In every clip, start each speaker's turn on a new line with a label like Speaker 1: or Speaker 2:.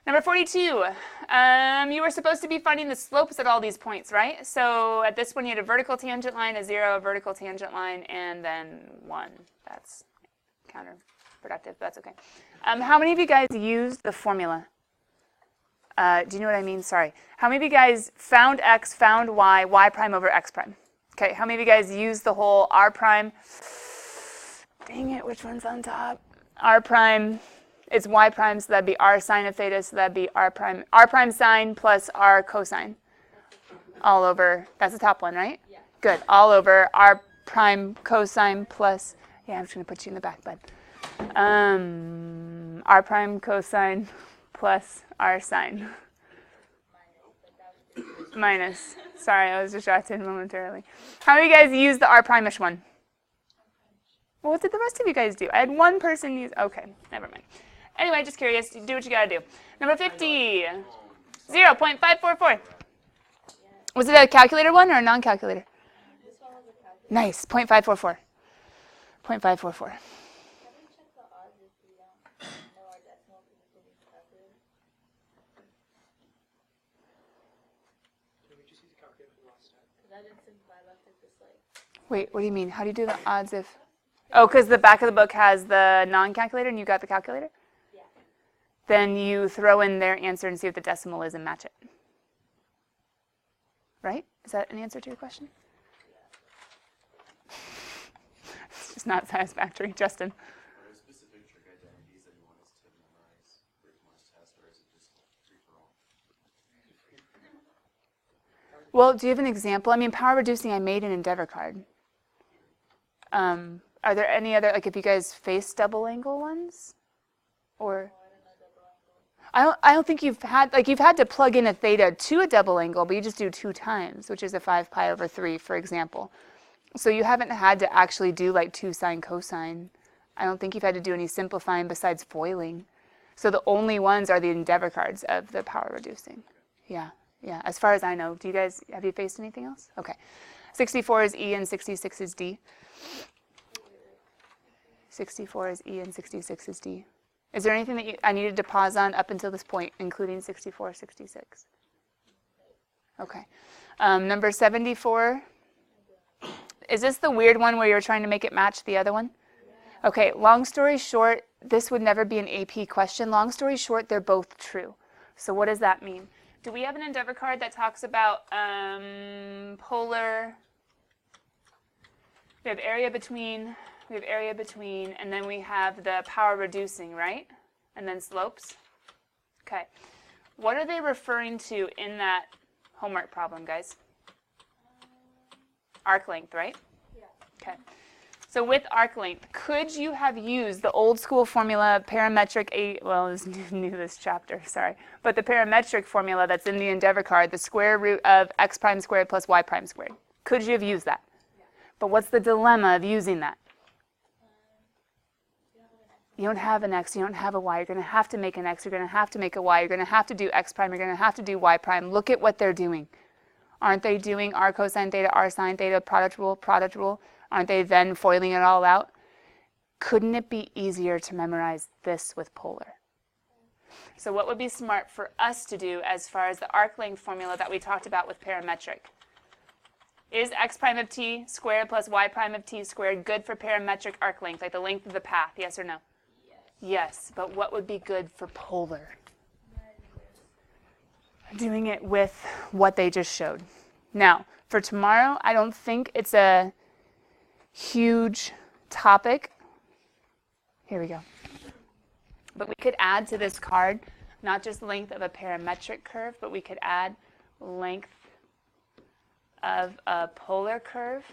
Speaker 1: Number 42, you were supposed to be finding the slopes at all these points, right? So at this one, you had a vertical tangent line, a 0, a vertical tangent line, and then 1. That's counterproductive, but that's okay. How many of you guys used the formula? Do you know what I mean? Sorry. How many of you guys found x, found y prime over x prime? Okay, how many of you guys used the whole r prime? Dang it, which one's on top? R prime. It's y prime, so that'd be r sine of theta, so that'd be r prime sine plus r cosine. All over, that's the top one, right? Yeah. Good, all over r prime cosine plus, yeah, I'm just gonna put you in the back, bud. R prime cosine plus r sine. Minus, sorry, I was distracted momentarily. How many of you guys used the r prime-ish one? Well, what did the rest of you guys do? I had one person use, okay, never mind. Anyway, just curious. Do what you got to do. Number 50, 0.544. Was it a calculator one or a non-calculator? Nice, 0.544. 0.544. Wait, what do you mean? How do you do the odds if... Oh, because the back of the book has the non-calculator and you got the calculator? Then you throw in their answer and see what the decimal is and match it. Right? Is that an answer to your question? It's just not satisfactory. Justin?
Speaker 2: Are there specific trick identities that you want us to memorize for tomorrow's test, or is it just free for all?
Speaker 1: Well, do you have an example? I mean, power reducing I made an Endeavor card. Are there any other, like if you guys face double angle ones? Or... I don't think you've had to plug in a theta to a double angle, but you just do 2 times, which is a 5 pi over 3, for example. So you haven't had to actually do like 2 sine cosine. I don't think you've had to do any simplifying besides foiling. So the only ones are the Endeavor cards of the power reducing. Yeah. As far as I know, have you faced anything else? Okay. 64 is E and 66 is D. 64 is E and 66 is D. Is there anything that I needed to pause on up until this point, including 64, 66? Okay. Number 74. Is this the weird one where you're trying to make it match the other one? Okay, long story short, this would never be an AP question. Long story short, they're both true. So what does that mean? Do we have an Endeavor card that talks about polar? We have area between. And then we have the power reducing, right? And then slopes. Okay. What are they referring to in that homework problem, guys? Arc length, right? Yeah. Okay. So with arc length, could you have used the old school formula, parametric, well, it's new this chapter, sorry, but the parametric formula that's in the Endeavor card, the square root of x prime squared plus y prime squared? Could you have used that? Yeah. But what's the dilemma of using that? You don't have an x, you don't have a y, you're going to have to make an x, you're going to have to make a y, you're going to have to do x prime, you're going to have to do y prime. Look at what they're doing. Aren't they doing r cosine theta, r sine theta, product rule? Aren't they then foiling it all out? Couldn't it be easier to memorize this with polar? So what would be smart for us to do as far as the arc length formula that we talked about with parametric? Is x prime of t squared plus y prime of t squared good for parametric arc length, like the length of the path, yes or no? Yes, but what would be good for polar? Doing it with what they just showed. Now, for tomorrow, I don't think it's a huge topic. Here we go. But we could add to this card not just length of a parametric curve, but we could add length of a polar curve.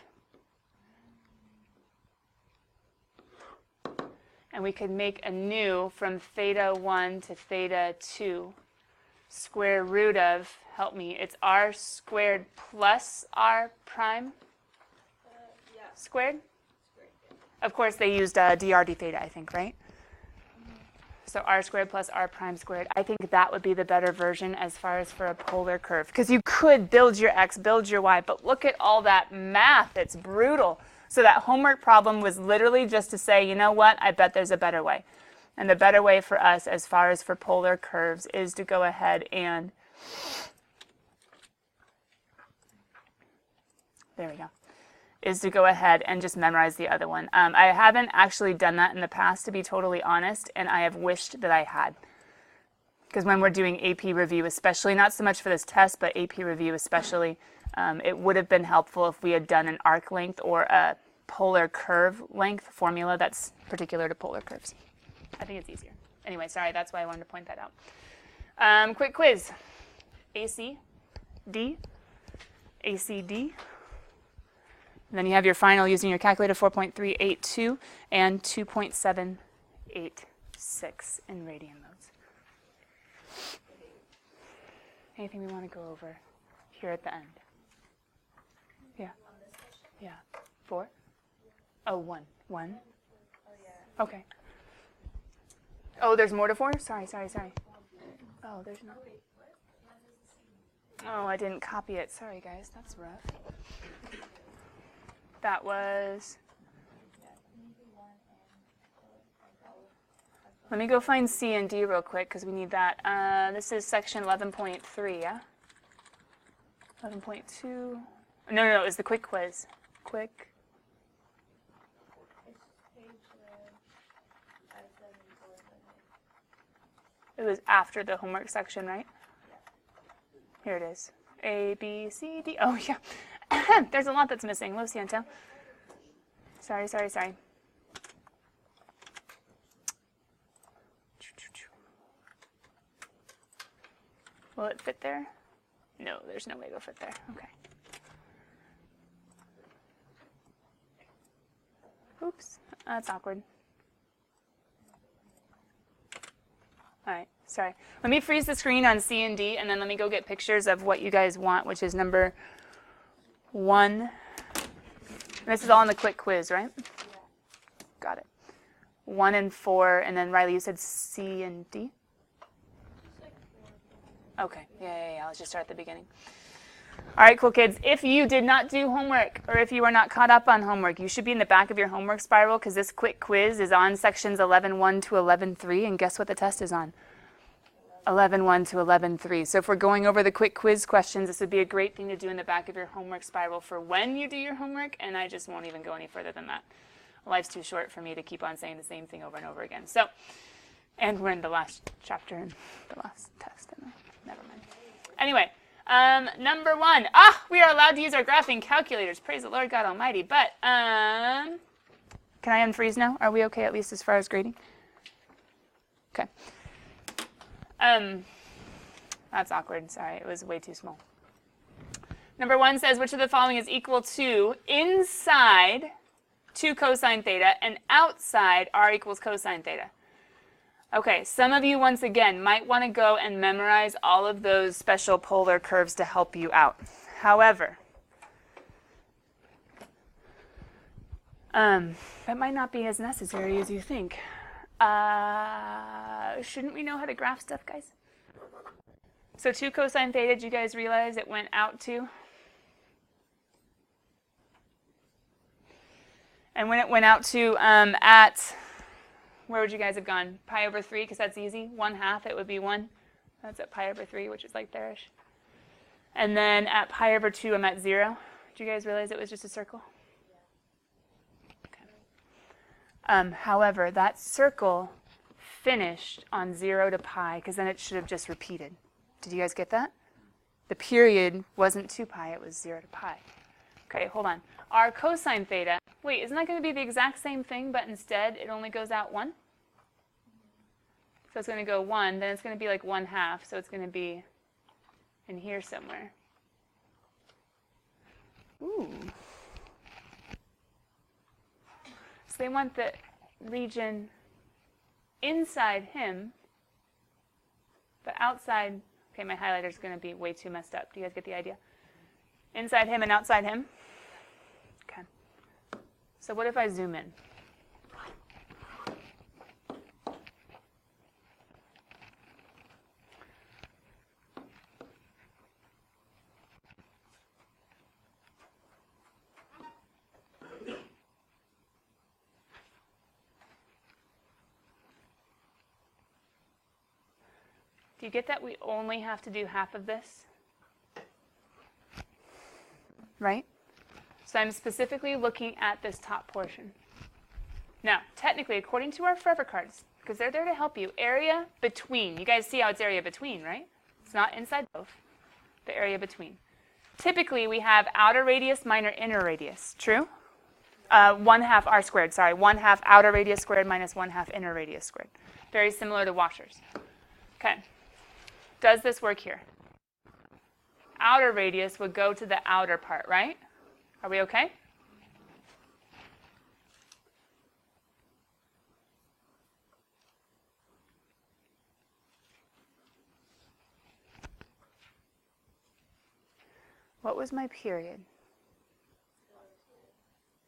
Speaker 1: And we could make a new from theta 1 to theta 2 square root of, help me, it's r squared plus r prime squared? Of course, they used dr d theta, I think, right? So r squared plus r prime squared. I think that would be the better version as far as for a polar curve. Because you could build your x, build your y, but look at all that math. It's brutal. So that homework problem was literally just to say, you know what, I bet there's a better way. And the better way for us as far as for polar curves is to go ahead and, there we go, is to go ahead and just memorize the other one. I haven't actually done that in the past, to be totally honest, and I have wished that I had. Because when we're doing AP review especially, not so much for this test, but AP review especially, it would have been helpful if we had done an arc length or a polar curve length formula that's particular to polar curves. I think it's easier. Anyway, sorry, that's why I wanted to point that out. Quick quiz. ACD. ACD. And then you have your final using your calculator, 4.382 and 2.786 in radian modes. Anything we want to go over here at the end? Yeah. Yeah. 4? Oh, 1. 1? Okay. Oh, there's more to 4? Sorry. Oh, there's not. Oh, I didn't copy it. Sorry, guys. That's rough. That was... Let me go find C and D real quick because we need that. This is section 11.3, yeah? 11.2. No, it was the quick quiz. Quick. It was after the homework section, right? Here it is. A, B, C, D. Oh, yeah. There's a lot that's missing. Lo siento. Sorry. Will it fit there? No, there's no way it'll fit there. Okay. Oops, that's awkward. All right, sorry. Let me freeze the screen on C and D, and then let me go get pictures of what you guys want, which is number 1. This is all in the quick quiz, right? Yeah. Got it. 1 and 4, and then Riley, you said C and D? Okay, yeah, let's just start at the beginning. All right, cool kids. If you did not do homework, or if you are not caught up on homework, you should be in the back of your homework spiral because this quick quiz is on sections 11.1 to 11.3, and guess what the test is on? 11.1 to 11.3. So if we're going over the quick quiz questions, this would be a great thing to do in the back of your homework spiral for when you do your homework, and I just won't even go any further than that. Life's too short for me to keep on saying the same thing over and over again. So, and we're in the last chapter and the last test. Never mind. Anyway, number 1. We are allowed to use our graphing calculators. Praise the Lord God Almighty. But can I unfreeze now? Are we okay at least as far as grading? Okay. That's awkward. Sorry, it was way too small. Number 1 says, which of the following is equal to inside 2 cosine theta and outside r equals cosine theta? Okay, some of you, once again, might want to go and memorize all of those special polar curves to help you out. However, that might not be as necessary as you think. Shouldn't we know how to graph stuff, guys? So 2 cosine theta, did you guys realize it went out to? And when it went out to at... Where would you guys have gone? Pi over 3, because that's easy. 1/2, it would be 1. That's at pi over 3, which is like there-ish. And then at pi over 2, I'm at 0. Did you guys realize it was just a circle? Okay. However, that circle finished on 0 to pi, because then it should have just repeated. Did you guys get that? The period wasn't 2 pi, it was 0 to pi. Okay, hold on. Our cosine theta, wait, isn't that going to be the exact same thing, but instead it only goes out 1? So it's going to go 1, then it's going to be like 1/2, so it's going to be in here somewhere. Ooh. So they want the region inside him, but outside, okay, my highlighter's going to be way too messed up. Do you guys get the idea? Inside him and outside him? Okay. So what if I zoom in? Do you get that we only have to do half of this? Right? So I'm specifically looking at this top portion. Now, technically, according to our forever cards, because they're there to help you, area between. You guys see how it's area between, right? It's not inside both. The area between. Typically, we have outer radius minus inner radius. True? 1/2 r squared, sorry. 1/2 outer radius squared minus 1/2 inner radius squared. Very similar to washers. Okay. Does this work here? Outer radius would go to the outer part, right? Are we okay? What was my period?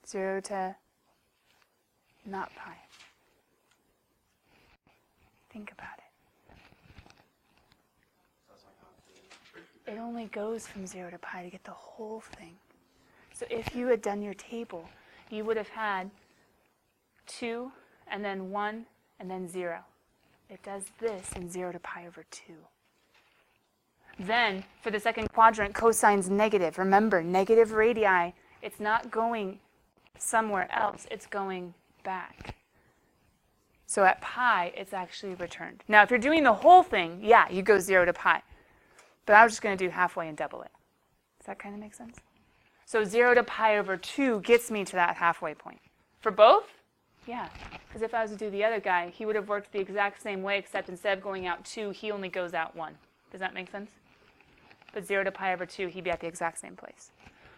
Speaker 1: 0 to not pi. Think about it. It only goes from 0 to pi to get the whole thing. So if you had done your table, you would have had 2 and then 1 and then 0. It does this in 0 to pi over 2. Then, for the second quadrant, cosine's negative. Remember, negative radii, it's not going somewhere else. It's going back. So at pi, it's actually returned. Now, if you're doing the whole thing, yeah, you go 0 to pi. But I was just going to do halfway and double it. Does that kind of make sense? So 0 to pi over 2 gets me to that halfway point. For both? Yeah. Because if I was to do the other guy, he would have worked the exact same way, except instead of going out 2, he only goes out 1. Does that make sense? But 0 to pi over 2, he'd be at the exact same place.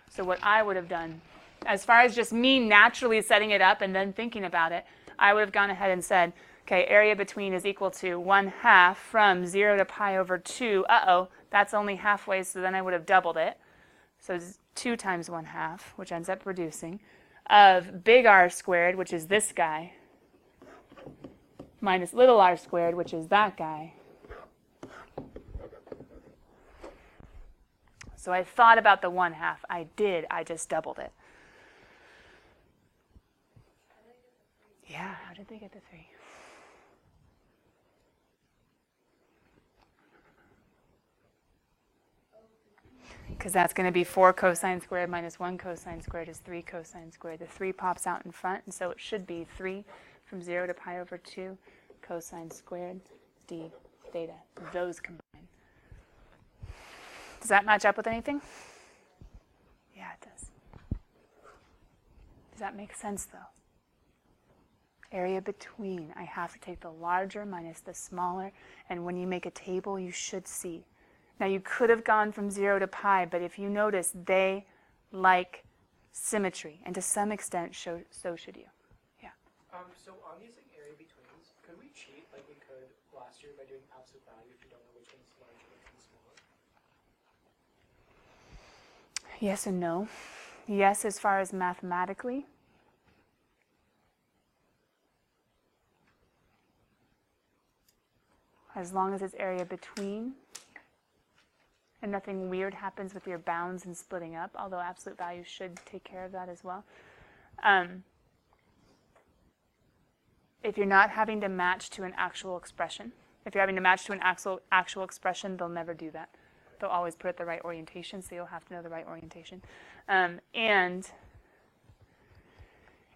Speaker 1: So what I would have done, as far as just me naturally setting it up and then thinking about it, I would have gone ahead and said, okay, area between is equal to 1/2 from 0 to pi over 2. Uh-oh, that's only halfway, so then I would have doubled it. So 2 times 1/2, which ends up reducing, of big R squared, which is this guy, minus little r squared, which is that guy. So I thought about the 1/2. I did. I just doubled it. Yeah, how did they get the 3? Because that's going to be 4 cosine squared minus 1 cosine squared is 3 cosine squared. The 3 pops out in front, and so it should be 3 from 0 to pi over 2 cosine squared d theta. Those combine. Does that match up with anything? Yeah, it does. Does that make sense, though? Area between. I have to take the larger minus the smaller, and when you make a table, you should see. Now, you could have gone from 0 to pi, but if you notice, they like symmetry, and to some extent, so should you. Yeah.
Speaker 3: So on these area betweens, could we cheat like we could last year by doing absolute value if you don't know which one's larger and which one's smaller?
Speaker 1: Yes and no. Yes, as far as mathematically. As long as it's area between. And nothing weird happens with your bounds and splitting up, although absolute value should take care of that as well. If you're not having to match to an actual expression, if you're having to match to an actual expression, they'll never do that. They'll always put it the right orientation, so you'll have to know the right orientation. And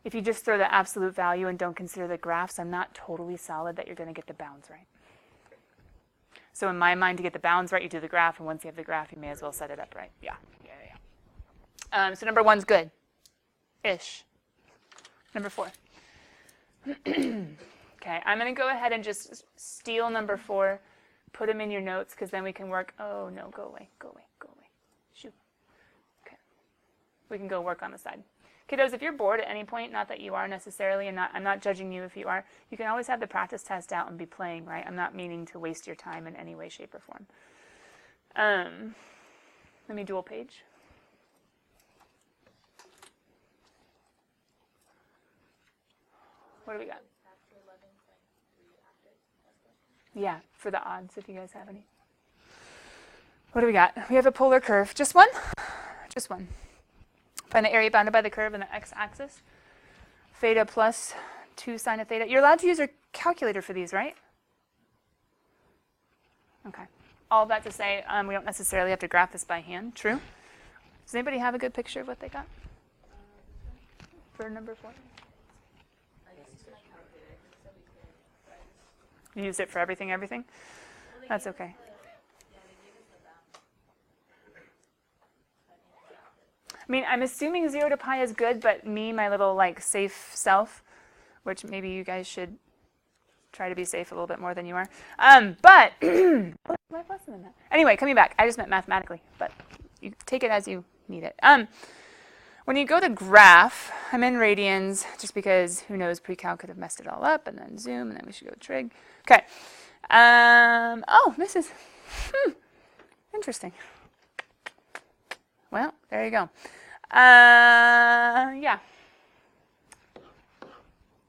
Speaker 1: if you just throw the absolute value and don't consider the graphs, I'm not totally solid that you're going to get the bounds right. So in my mind, to get the bounds right, you do the graph, and once you have the graph, you may as well set it up right. Yeah. So number 1's good. Ish. Number 4. Okay, I'm going to go ahead and just steal number 4, put them in your notes, because then we can work. Oh, no, go away, go away, go away. Shoot. Okay. We can go work on the side. Kiddos, if you're bored at any point, not that you are necessarily, and I'm not judging you if you are, you can always have the practice test out and be playing, right? I'm not meaning to waste your time in any way, shape, or form. Let me dual page. What do we got? Yeah, for the odds, if you guys have any. What do we got? We have a polar curve. Just one? Just one. Find the area bounded by the curve in the x-axis. Theta plus 2 sine of theta. You're allowed to use your calculator for these, right? Okay. All that to say, we don't necessarily have to graph this by hand. True. Does anybody have a good picture of what they got for number 4? You used it for everything? That's okay. I mean, I'm assuming 0 to pi is good, but me, my little like safe self, which maybe you guys should try to be safe a little bit more than you are. But life lesson in that. Anyway, coming back, I just meant mathematically, but you take it as you need it. When you go to graph, I'm in radians just because who knows, pre-cal could have messed it all up, and then zoom, and then we should go trig. Okay. Oh, this is interesting. Well, there you go. Yeah.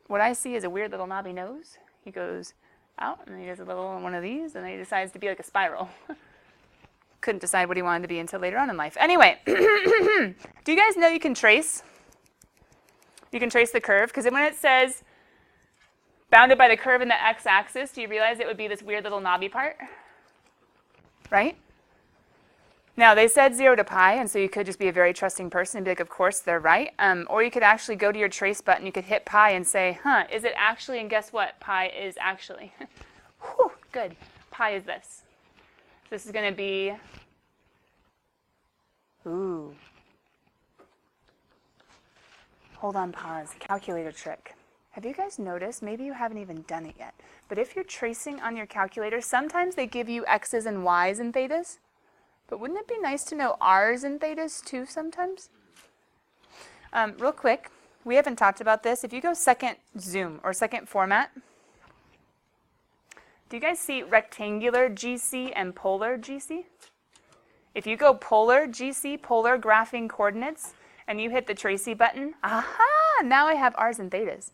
Speaker 1: What I see is a weird little knobby nose. He goes out, and then he does a little one of these, and then he decides to be like a spiral. Couldn't decide what he wanted to be until later on in life. Anyway, do you guys know you can trace? You can trace the curve, because when it says bounded by the curve in the x-axis, do you realize it would be this weird little knobby part? Right? Now, they said 0 to pi, and so you could just be a very trusting person and be like, of course, they're right. Or you could actually go to your trace button, you could hit pi and say, is it actually? And guess what? Pi is actually. Whew, good. Pi is this. This is going to be, ooh. Hold on, pause. Calculator trick. Have you guys noticed, maybe you haven't even done it yet, but if you're tracing on your calculator, sometimes they give you x's and y's and thetas. But wouldn't it be nice to know r's and thetas too sometimes? Real quick, we haven't talked about this. If you go second zoom or second format, do you guys see rectangular GC and polar GC? If you go polar GC, polar graphing coordinates, and you hit the tracey button, aha, now I have r's and thetas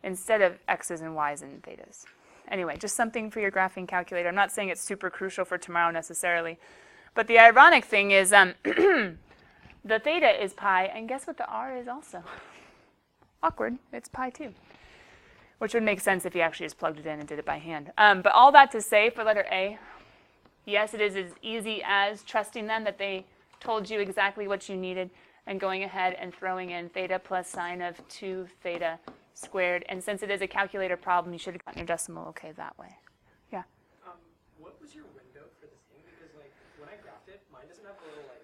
Speaker 1: instead of x's and y's and thetas. Anyway, just something for your graphing calculator. I'm not saying it's super crucial for tomorrow necessarily. But the ironic thing is the theta is pi, and guess what the r is also? Awkward. It's pi too. Which would make sense if you actually just plugged it in and did it by hand. But all that to say for letter A, yes, it is as easy as trusting them that they told you exactly what you needed and going ahead and throwing in theta plus sine of 2 theta squared. And since it is a calculator problem, you should have gotten your decimal okay that way. Yeah?
Speaker 3: What was your window for this thing? Because like when I graphed it, mine doesn't have a little like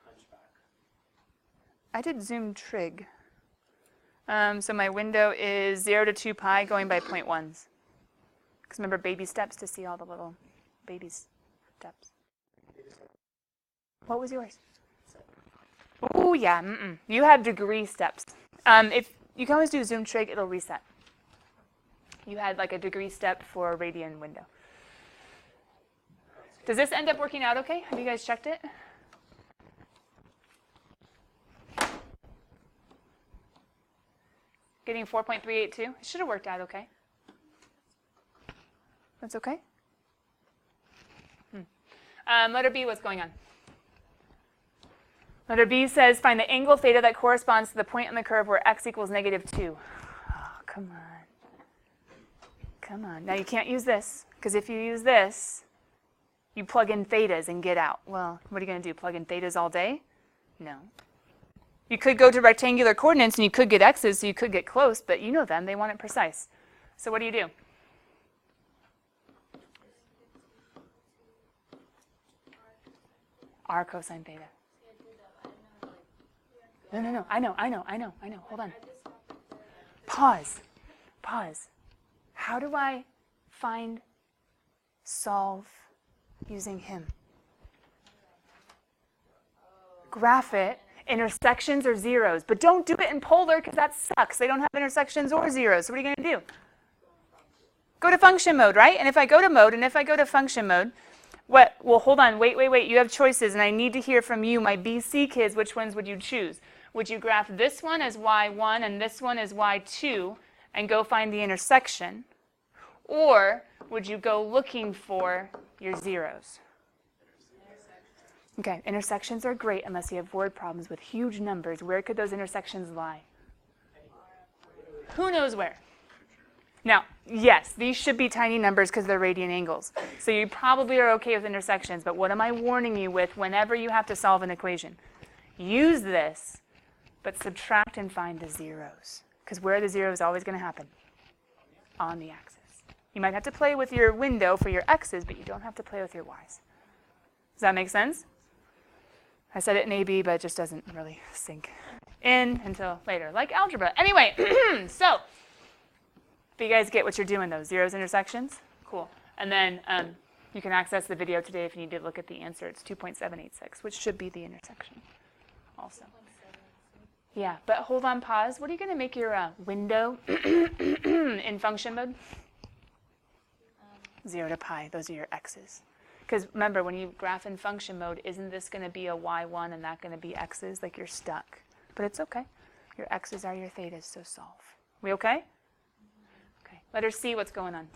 Speaker 3: hunchback.
Speaker 1: I did zoom trig. So my window is 0 to 2 pi going by 0.1s. Because remember, baby steps to see all the little baby steps. What was yours? Oh, yeah. You have degree steps. If you can always do zoom trig, it'll reset. You had like a degree step for a radian window. Does this end up working out okay? Have you guys checked it? Getting 4.382. It should have worked out okay. That's okay? Letter B, what's going on? Letter B says, find the angle theta that corresponds to the point on the curve where x equals -2. Oh, come on. Come on. Now, you can't use this, because if you use this, you plug in thetas and get out. Well, what are you going to do, plug in thetas all day? No. You could go to rectangular coordinates, and you could get x's, so you could get close, but you know them. They want it precise. So what do? R cosine theta. No. I know. Hold on. Pause. How do I find solve using him? Graph it. Intersections or zeros. But don't do it in polar because that sucks. They don't have intersections or zeros. So what are you going to do? Go to function mode, right? And if I go to mode, and if I go to function mode, what? Well, hold on. Wait. You have choices, and I need to hear from you, my BC kids. Which ones would you choose? Would you graph this one as y1 and this one as y2 and go find the intersection? Or would you go looking for your zeros? Okay, intersections are great unless you have word problems with huge numbers. Where could those intersections lie? Who knows where? Now, yes, these should be tiny numbers because they're radian angles. So you probably are okay with intersections, but what am I warning you with whenever you have to solve an equation? Use this, but subtract and find the zeros. Because where are the zeros always going to happen? On the axis. You might have to play with your window for your x's, but you don't have to play with your y's. Does that make sense? I said it in AB, but it just doesn't really sink in until later, like algebra. Anyway, so if you guys get what you're doing, those zeros, intersections, cool. And then you can access the video today if you need to look at the answer. It's 2.786, which should be the intersection also. Yeah, but hold on, pause. What are you going to make your window in function mode? 0 to pi. Those are your x's. Because remember, when you graph in function mode, isn't this going to be a y1 and that going to be x's? Like you're stuck. But it's okay. Your x's are your thetas, so solve. We okay? Okay. Letter C, what's going on?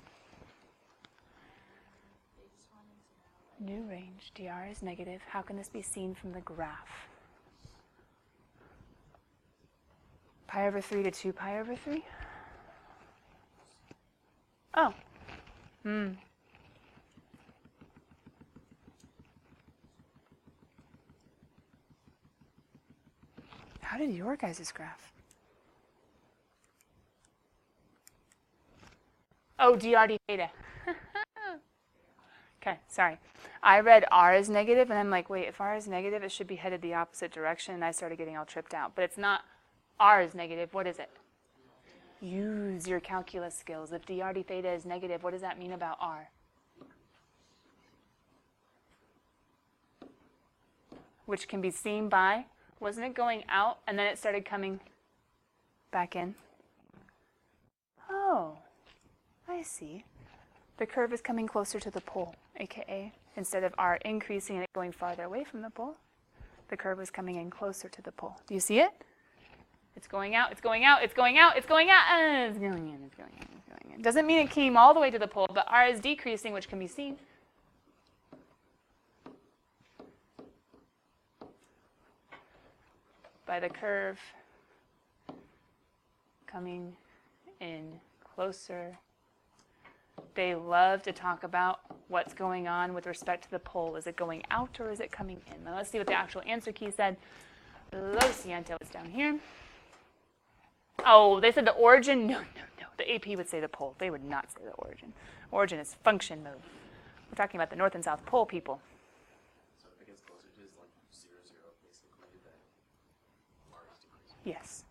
Speaker 1: New range. dr is negative. How can this be seen from the graph? Pi over 3 to 2 pi over 3? Oh. How did your guys' graph? Oh, dr d theta. Okay, sorry. I read r is negative, and I'm like, wait, if r is negative, it should be headed the opposite direction, and I started getting all tripped out. But it's not r is negative. What is it? Use your calculus skills. If dr d theta is negative, what does that mean about r? Which can be seen by, wasn't it going out, and then it started coming back in? Oh, I see. The curve is coming closer to the pole, aka instead of r increasing and it going farther away from the pole, the curve is coming in closer to the pole. Do you see it? It's going out, it's going out, it's going out, it's going out, and it's going in, it's going in, it's going in. Doesn't mean it came all the way to the pole, but r is decreasing, which can be seen. By the curve coming in closer. They love to talk about what's going on with respect to the pole. Is it going out or is it coming in? Now let's see what the actual answer key said. Lo siento, it's down here. Oh, they said the origin? No, no, no. The AP would say the pole. They would not say the origin. Origin is function mode. We're talking about the north and south pole people.
Speaker 2: So if it gets closer to is like 0, 0, basically, then r is decreasing.
Speaker 1: Yes.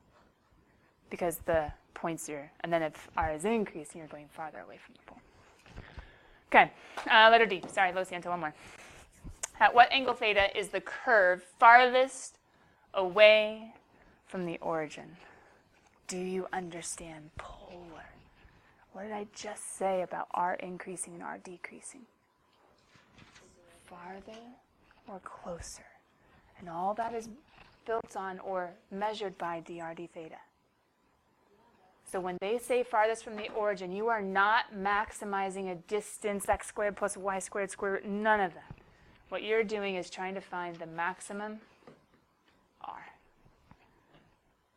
Speaker 1: Because the points are, and then if r is increasing, you're going farther away from the pole. Okay, letter D. Sorry, lo siento, one more. At what angle theta is the curve farthest away from the origin? Do you understand polar? What did I just say about r increasing and r decreasing? Farther or closer? And all that is built on or measured by dr d theta. So when they say farthest from the origin, you are not maximizing a distance, x squared plus y squared square root, none of that. What you're doing is trying to find the maximum r.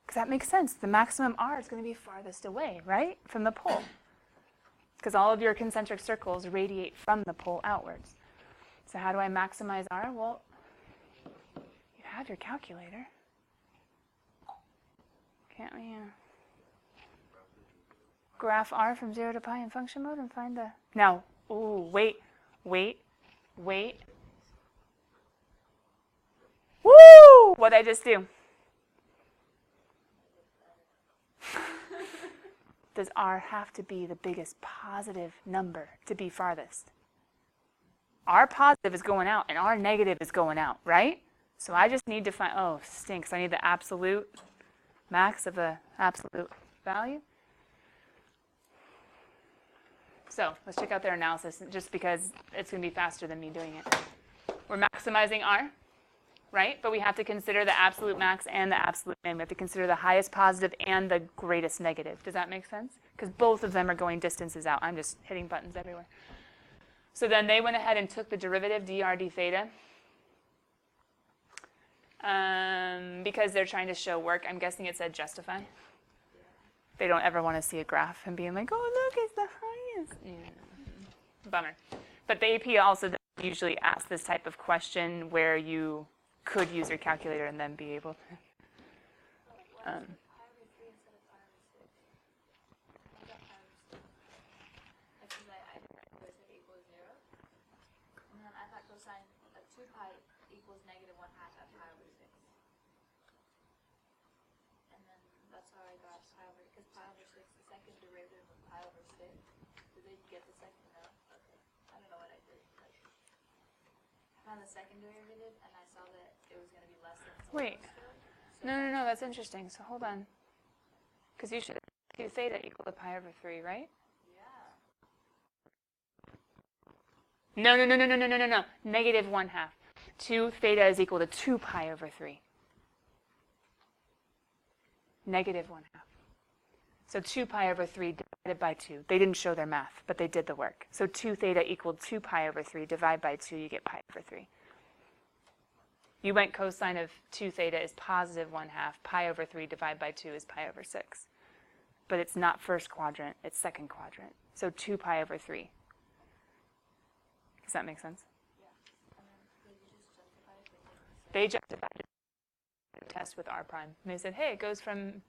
Speaker 1: Because that makes sense. The maximum r is going to be farthest away, right, from the pole. Because all of your concentric circles radiate from the pole outwards. So how do I maximize r? Well, you have your calculator. Can't we graph r from 0 to pi in function mode and find the... Now, ooh, wait. Woo! What'd I just do? Does r have to be the biggest positive number to be farthest? R positive is going out and R negative is going out, right? So I just need to find, oh, stinks. I need the absolute max of the absolute value. So let's check out their analysis just because it's going to be faster than me doing it. We're maximizing R, right? But we have to consider the absolute max and the absolute min. We have to consider the highest positive and the greatest negative. Does that make sense? Because both of them are going distances out. I'm just hitting buttons everywhere. So then they went ahead and took the derivative dr d theta. Because they're trying to show work, I'm guessing it said justify. They don't ever want to see a graph and being like, oh, look, it's the highest. Yeah. Bummer. But the AP also doesn't usually ask this type of question where you could use your calculator and then be able to.
Speaker 4: The second derivative, and I saw that it was going to be less than.
Speaker 1: Wait. No, that's interesting. So hold on. Because you should do theta equal to pi over 3, right?
Speaker 4: Yeah.
Speaker 1: No. Negative 1/2. 2 theta is equal to 2 pi over 3. Negative 1/2. So 2 pi over 3 divided by 2. They didn't show their math, but they did the work. So 2 theta equaled 2 pi over 3. Divide by 2, you get pi over 3. You went cosine of 2 theta is positive 1/2. Pi over 3 divided by 2 is pi over 6. But it's not first quadrant, it's second quadrant. So 2 pi over 3. Does that make sense?
Speaker 4: Yeah. And then did you just justify it?
Speaker 1: They justified the test with r prime. And they said, hey, it goes from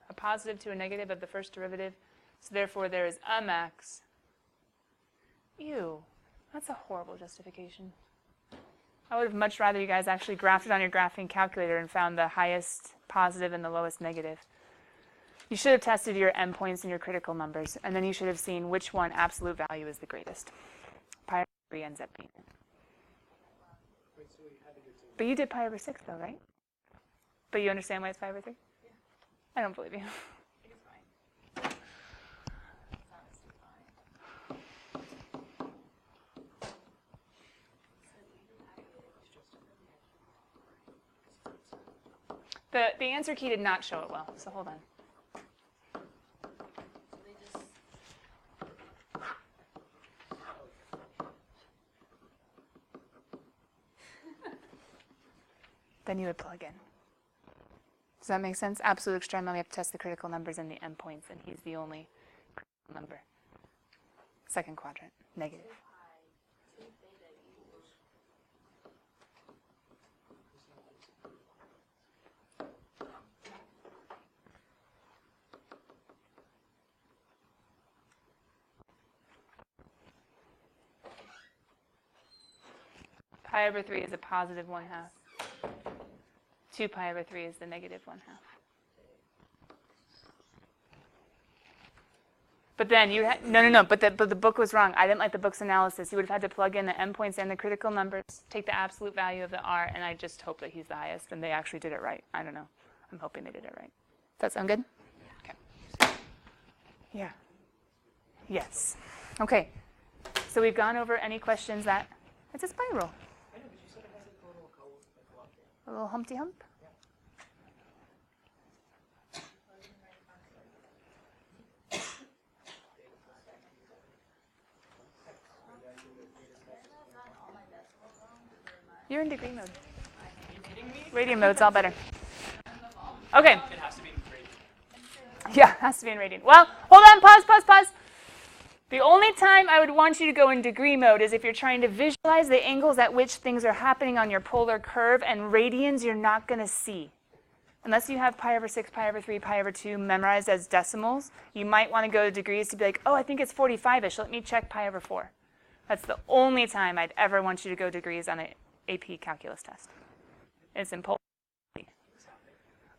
Speaker 1: a positive to a negative of the first derivative, so therefore there is a max. Ew, that's a horrible justification. I would have much rather you guys actually graphed it on your graphing calculator and found the highest positive and the lowest negative. You should have tested your endpoints and your critical numbers, and then you should have seen which one absolute value is the greatest. Pi over 3 ends up being it.
Speaker 3: Wait, so we had to get to.
Speaker 1: But you did pi over 6 though, right? But you understand why it's pi over 3?
Speaker 4: Yeah.
Speaker 1: I don't believe you.
Speaker 4: It's fine. It's honestly fine.
Speaker 1: The answer key did not show it well, so hold on.
Speaker 4: So they just.
Speaker 1: Then you would plug in. Does that make sense? Absolute extremely, we have to test the critical numbers and the endpoints, and he's the only critical number. Second quadrant, negative. Pi over 3 is a positive 1/2. 2 pi over 3 is the negative 1/2. But then you had, no, but the book was wrong. I didn't like the book's analysis. You would have had to plug in the endpoints and the critical numbers, take the absolute value of the r, and I just hope that he's the highest, and they actually did it right. I don't know. I'm hoping they did it right. Does that sound good? Okay. Yeah. Yes. Okay. So we've gone over any questions that, it's a spiral.
Speaker 3: I know, but you said it has a little color, like a lot there.
Speaker 1: A little Humpty Hump. You're in degree mode.
Speaker 3: Are you kidding me?
Speaker 1: Radian mode's all better. Okay.
Speaker 3: It has to be great.
Speaker 1: Yeah, it has to be in radian. Well, hold on, pause. The only time I would want you to go in degree mode is if you're trying to visualize the angles at which things are happening on your polar curve, and radians you're not going to see. Unless you have pi over 6, pi over 3, pi over 2 memorized as decimals, you might want to go to degrees to be like, oh, I think it's 45-ish. Let me check pi over 4. That's the only time I'd ever want you to go degrees on an AP calculus test. It's in polar.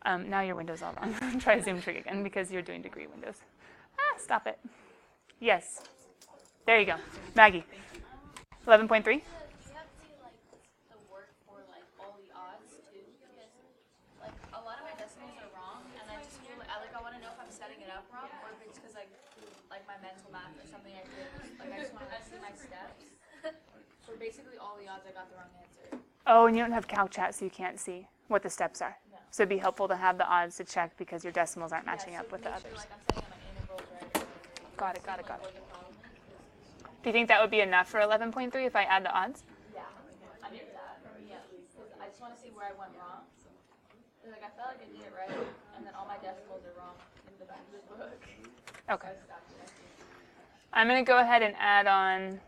Speaker 1: Now your window's all wrong. Try zoom trig again because you're doing degree windows. Stop it. Yes. There you go. Maggie. 11.3?
Speaker 4: Do you have to do like the work for like all the odds too? Because like a lot of my decimals are wrong, and I just feel like I want to know if I'm setting it up wrong or if it's because like my mental math or something I did. Like I just want to see my steps. For basically all the odds, I got the wrong answer.
Speaker 1: Oh, and you don't have CalcChat, so you can't see what the steps are.
Speaker 4: No.
Speaker 1: So it'd be helpful to have the odds to check because your decimals aren't matching
Speaker 4: Yeah,
Speaker 1: up
Speaker 4: so
Speaker 1: with the
Speaker 4: make
Speaker 1: others.
Speaker 4: sure, like, I'm setting up my intervals right.
Speaker 1: Got it.
Speaker 4: What the problem is.
Speaker 1: Do you think that would be enough for 11.3 if I add the odds?
Speaker 4: Yeah, I did that. Yeah, 'cause I just want to see where I went wrong. 'Cause, like I felt like I did it right, and then all my decimals are wrong in the
Speaker 1: Okay. I'm going to go ahead and add on.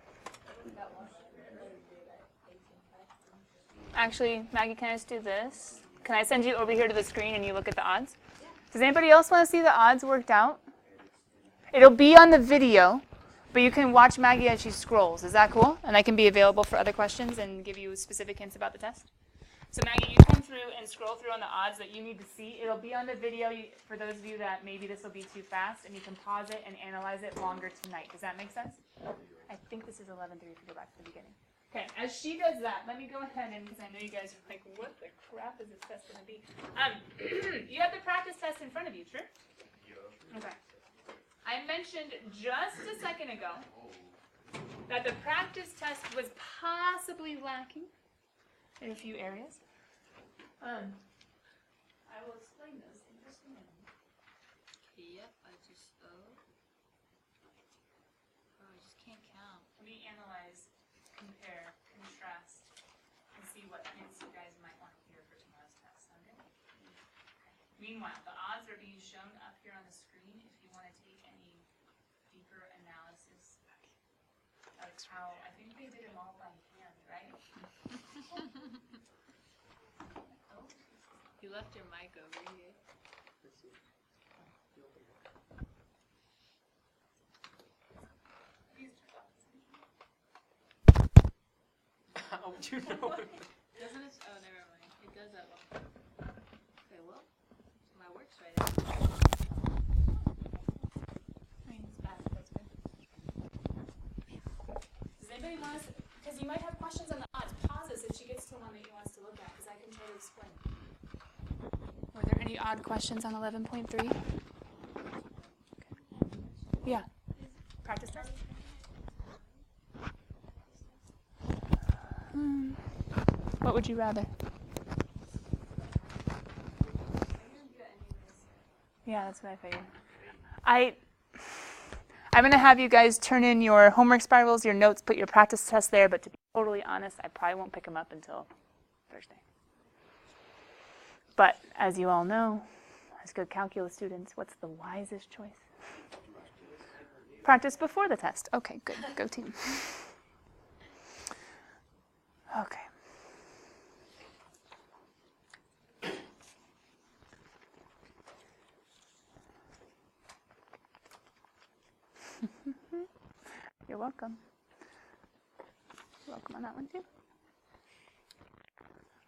Speaker 1: Actually, Maggie, can I just do this? Can I send you over here to the screen and you look at the odds? Does anybody else want to see the odds worked out? It'll be on the video, but you can watch Maggie as she scrolls. Is that cool? And I can be available for other questions and give you specific hints about the test. So Maggie, you come through and scroll through on the odds that you need to see. It'll be on the video for those of you that maybe this will be too fast, and you can pause it and analyze it longer tonight. Does that make sense? I think this is 11:3 if you go back to the beginning. Okay, as she does that, let me go ahead and, because I know you guys are like, what the crap is this test going to be? You have the practice test in front of you, true? Okay. I mentioned just a second ago that the practice test was possibly lacking in a few areas. I will explain those in just a minute.
Speaker 4: Yep, I just can't count.
Speaker 1: Let me analyze, compare, contrast, and see what hints you guys might want to hear for tomorrow's test. Okay? Meanwhile, the odds are being shown up here on the screen if you want to take any deeper analysis of how, I think they did them all by hand, right?
Speaker 4: You left your mic over here.
Speaker 3: How would you know?
Speaker 4: Doesn't it? Oh, never mind. It does that one. Okay, well, my work's right.
Speaker 1: I mean, it's bad, that's good. Does anybody want to, because you might have questions on the odds, pause this if she gets to one that you want us to look at, because I can try to explain. Were there any odd questions on 11.3? Okay. Yeah. Practice test? What would you rather? Yeah, that's what I figured. I'm going to have you guys turn in your homework spirals, your notes, put your practice test there, but to be totally honest, I probably won't pick them up until Thursday. But as you all know, as good calculus students, what's the wisest choice? Practice before the test. Okay, good. Go team. Okay. You're welcome. You're welcome on that one too.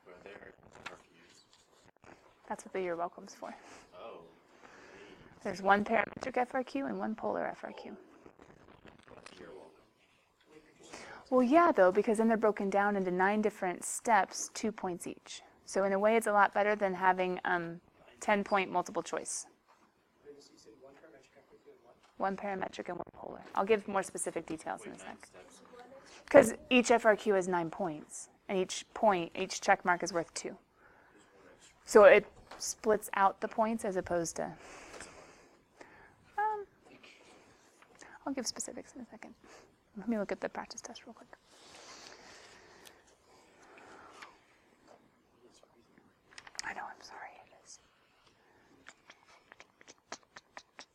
Speaker 2: Were there RQs?
Speaker 1: That's what the you're welcome's for.
Speaker 2: Oh.
Speaker 1: There's one parametric FRQ and one polar FRQ.
Speaker 2: You're welcome.
Speaker 1: Well, yeah, though, because then they're broken down into 9 different steps, 2 points each. So in a way, it's a lot better than having 10-point multiple choice.
Speaker 3: You said one parametric FRQ and one?
Speaker 1: One parametric and one polar. I'll give more specific details in a
Speaker 2: 9
Speaker 1: sec.
Speaker 2: steps.
Speaker 1: Because each FRQ has 9 points, and each check mark is worth 2. So it splits out the points as opposed to. I'll give specifics in a second. Let me look at the practice test real quick. I know, I'm sorry. It is.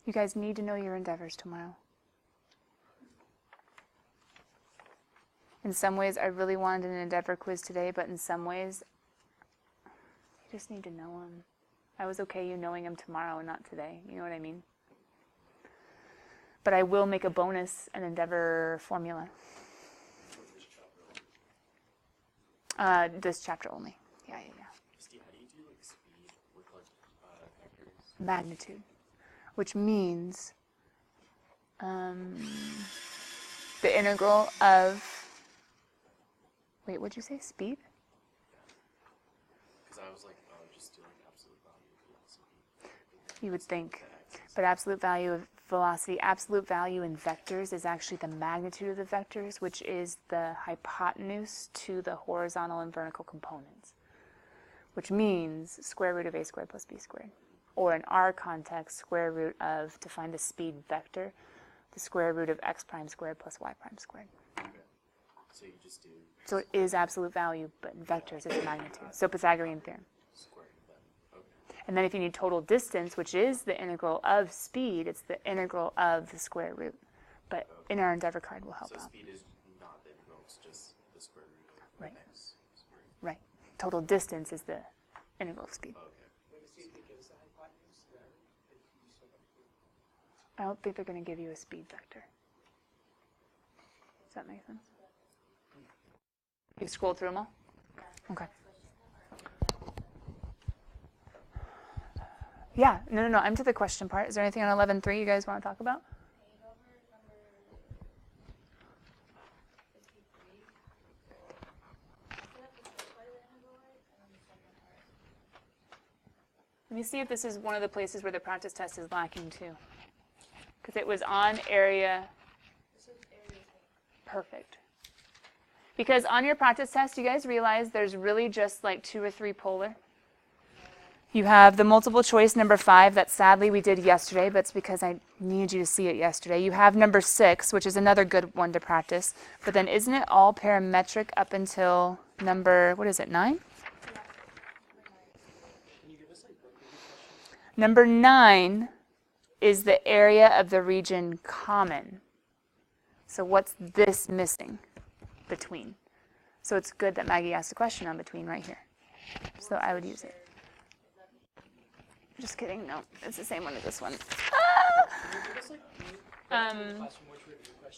Speaker 1: You guys need to know your endeavors tomorrow. In some ways, I really wanted an endeavor quiz today, but in some ways, you just need to know them. I was okay you knowing them tomorrow and not today. You know what I mean? But I will make a bonus, an endeavor formula. This chapter only. Yeah.
Speaker 2: Steve, how do you do like speed with like vectors?
Speaker 1: Magnitude, which means the integral of. Wait, what'd you say? Speed?
Speaker 2: Because I was like, oh, just do like absolute value of velocity.
Speaker 1: You would think. But absolute value of velocity, absolute value in vectors is actually the magnitude of the vectors, which is the hypotenuse to the horizontal and vertical components, which means square root of a squared plus b squared. Or in our context, square root of, to find the speed vector, the square root of x prime squared plus y prime squared.
Speaker 2: Okay. So you just do
Speaker 1: So it is absolute value, but in vectors it's magnitude. So Pythagorean theorem.
Speaker 2: square root of that. Okay.
Speaker 1: And then if you need total distance, which is the integral of speed, it's the integral of the square root. But in our endeavor card will help
Speaker 2: So
Speaker 1: out.
Speaker 2: speed is not the integral, it's just the square root of
Speaker 1: Right.
Speaker 2: x squared.
Speaker 1: Right. Total distance is the integral of speed.
Speaker 2: Okay.
Speaker 3: Maybe see if it gives the hypotenuse. Then you still got to
Speaker 1: I don't think they're going to give you a speed vector. Does that make sense? You've scrolled through them all? Okay. Yeah, no, I'm to the question part. Is there anything on 11.3 you guys want to talk about? Let me see if this is one of the places where the practice test is lacking too. Because it was on area. Perfect. Because on your practice test, you guys realize there's really just like 2 or 3 polar. You have the multiple choice number 5 that sadly we did yesterday, but it's because I needed you to see it yesterday. You have number 6, which is another good one to practice. But then isn't it all parametric up until number, what is it, 9? Number 9 is the area of the region common. So what's this missing between? So it's good that Maggie asked a question on between right here. So I would use it. Just kidding. No, it's the same one as this one.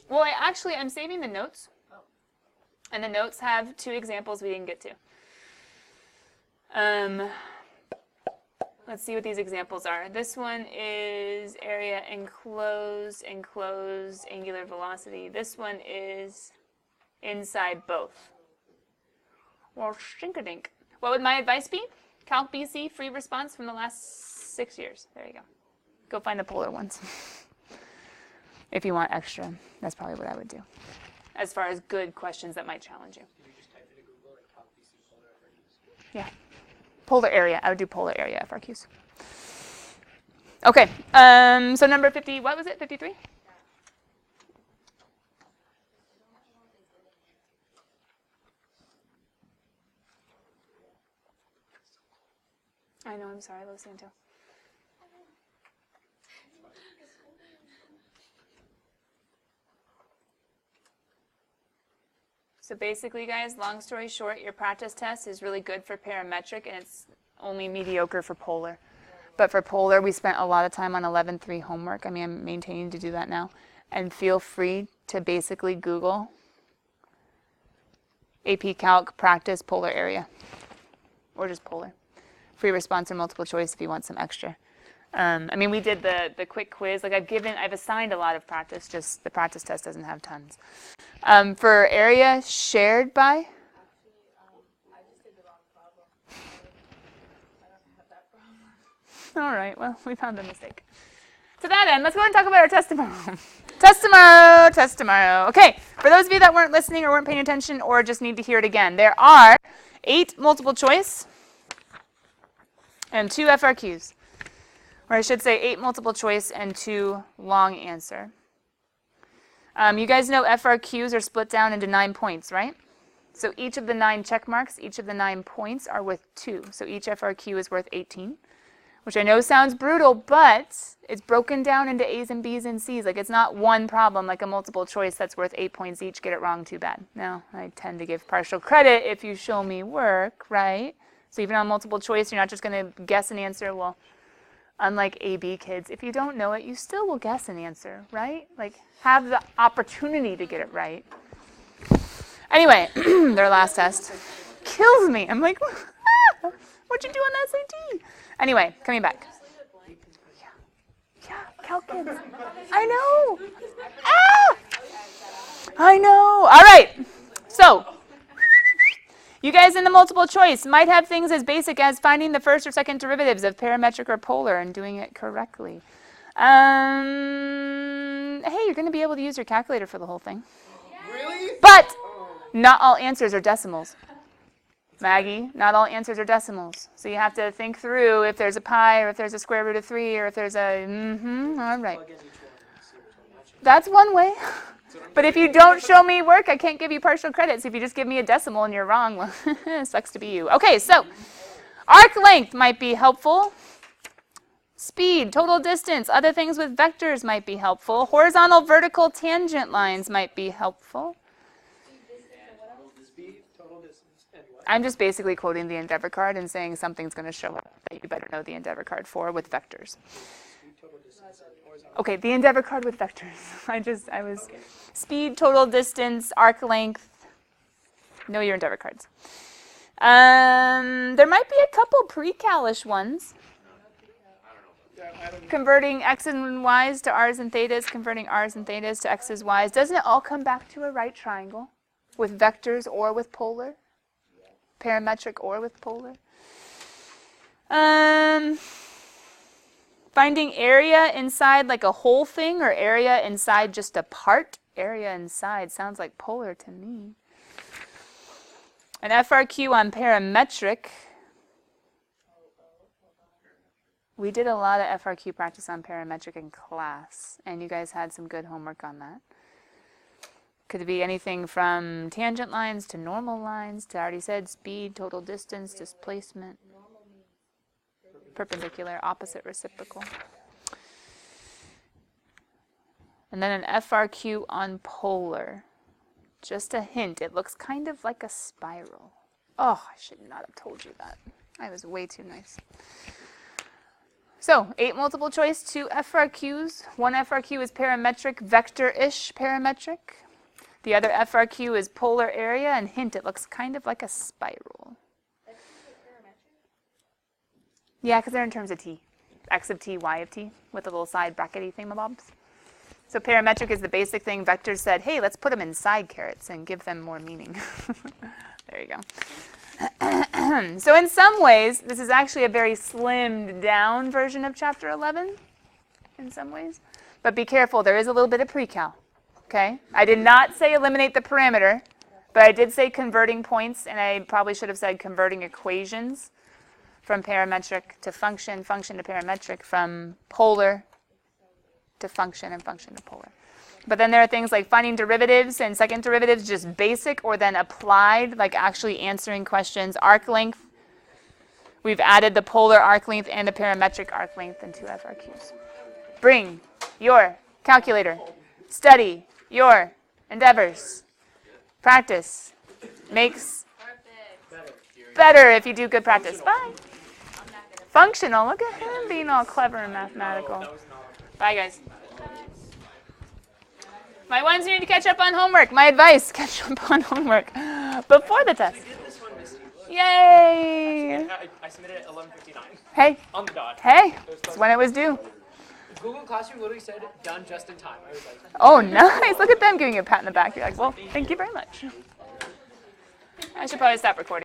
Speaker 1: Well, I'm saving the notes. And the notes have 2 examples we didn't get to. Let's see what these examples are. This one is area enclosed, angular velocity. This one is inside both. Well, stink-a-dink. What would my advice be? CalcBC, free response from the last 6 years. There you go. Go find the polar ones. If you want extra, that's probably what I would do. As far as good questions that might challenge you.
Speaker 3: Did you just type into Google like CalcBC polar FRQs?
Speaker 1: Yeah. Polar area. I would do polar area FRQs. Okay. So number 50, what was it? 53? I know, I'm sorry, Los Santo. So basically, guys, long story short, your practice test is really good for parametric, and it's only mediocre for polar. But for polar, we spent a lot of time on 11.3 homework. I mean, I'm maintaining to do that now. And feel free to basically Google AP Calc practice polar area, or just polar. Free response or multiple choice if you want some extra. I mean, we did the quick quiz. Like I've assigned a lot of practice, just the practice test doesn't have tons. For area shared by?
Speaker 4: I just did the wrong problem. I don't have that problem.
Speaker 1: All right, well, we found the mistake. To that end, let's go ahead and talk about our test tomorrow. Test tomorrow. Okay, for those of you that weren't listening or weren't paying attention or just need to hear it again, there are 8 multiple choice and 2 FRQs. Or I should say 8 multiple choice and 2 long answer. You guys know FRQs are split down into 9 points, right? So each of the 9 check marks, each of the 9 points are worth 2. So each FRQ is worth 18, which I know sounds brutal, but it's broken down into A's and B's and C's. Like it's not one problem like a multiple choice that's worth 8 points each. Get it wrong, too bad. Now, I tend to give partial credit if you show me work, right? So even on multiple choice, you're not just going to guess an answer. Well, unlike AB kids, if you don't know it, you still will guess an answer, right? Like, have the opportunity to get it right. Anyway, their last test kills me. I'm like, what'd you do on that SAT? Anyway, coming back. Yeah, Calc kids. I know. Ah! I know. All right. So, you guys in the multiple choice might have things as basic as finding the first or second derivatives of parametric or polar and doing it correctly. Hey, you're going to be able to use your calculator for the whole thing.
Speaker 3: Really?
Speaker 1: But not all answers are decimals. Maggie, not all answers are decimals. So you have to think through if there's a pi or if there's a square root of 3 or if there's a all right.
Speaker 3: Plug in each one and see which one matches.
Speaker 1: That's one way. But if you don't show me work, I can't give you partial credit. So if you just give me a decimal and you're wrong, well, sucks to be you. Okay, so arc length might be helpful Speed, total distance, other things with vectors might be helpful. Horizontal, vertical, tangent lines might be helpful.
Speaker 3: Speed, total distance, and what?
Speaker 1: I'm just basically quoting the Endeavor card and saying something's going to show up that you better know the Endeavor card for with vectors.
Speaker 3: Speed, total distance, and horizontal.
Speaker 1: Okay, the Endeavor card with vectors. I was speed, total distance, arc length. Know your Endeavor cards. There might be a couple pre-calish ones.
Speaker 3: Yeah, I don't know.
Speaker 1: Converting x's and y's to r's and thetas, converting r's and thetas to x's, y's. Doesn't it all come back to a right triangle with vectors or with polar? Parametric or with polar? Finding area inside like a whole thing or area inside just a part? Area inside sounds like polar to me. An FRQ on parametric. We did a lot of FRQ practice on parametric in class, and you guys had some good homework on that. Could be anything from tangent lines to normal lines to, I already said, speed, total distance, displacement, perpendicular, opposite, reciprocal. And then an FRQ on polar. Just a hint, it looks kind of like a spiral. Oh, I should not have told you that. I was way too nice. So, 8 multiple choice, 2 FRQs. One FRQ is parametric, vector-ish parametric. The other FRQ is polar area, and hint, it looks kind of like a spiral. Yeah, because they're in terms of t. X of t, y of t, with a little side brackety thingamabobs. So parametric is the basic thing. Vectors said, hey, let's put them in side carets and give them more meaning. There you go. So in some ways, this is actually a very slimmed down version of chapter 11, in some ways. But be careful, there is a little bit of pre-cal, okay? I did not say eliminate the parameter, but I did say converting points, and I probably should have said converting equations from parametric to function, function to parametric, from polar to function, and function to polar. But then there are things like finding derivatives and second derivatives, just basic, or then applied, like actually answering questions. Arc length, we've added the polar arc length and the parametric arc length in 2 FRQs. Bring your calculator. Study your endeavors. Practice makes better if you do good practice. Bye. Functional. Look at him being all clever and mathematical. Bye, guys. My ones who need to catch up on homework. My advice, catch up on homework before the test.
Speaker 3: We did this one, Misty.
Speaker 1: Yay!
Speaker 3: I submitted at 11:59
Speaker 1: Hey,
Speaker 3: on the dot.
Speaker 1: hey, it's when it was due.
Speaker 3: Google Classroom literally said done just in time. I was like,
Speaker 1: Oh, nice. Look at them giving you a pat in the back. You're like, well, thank you very much. I should probably stop recording.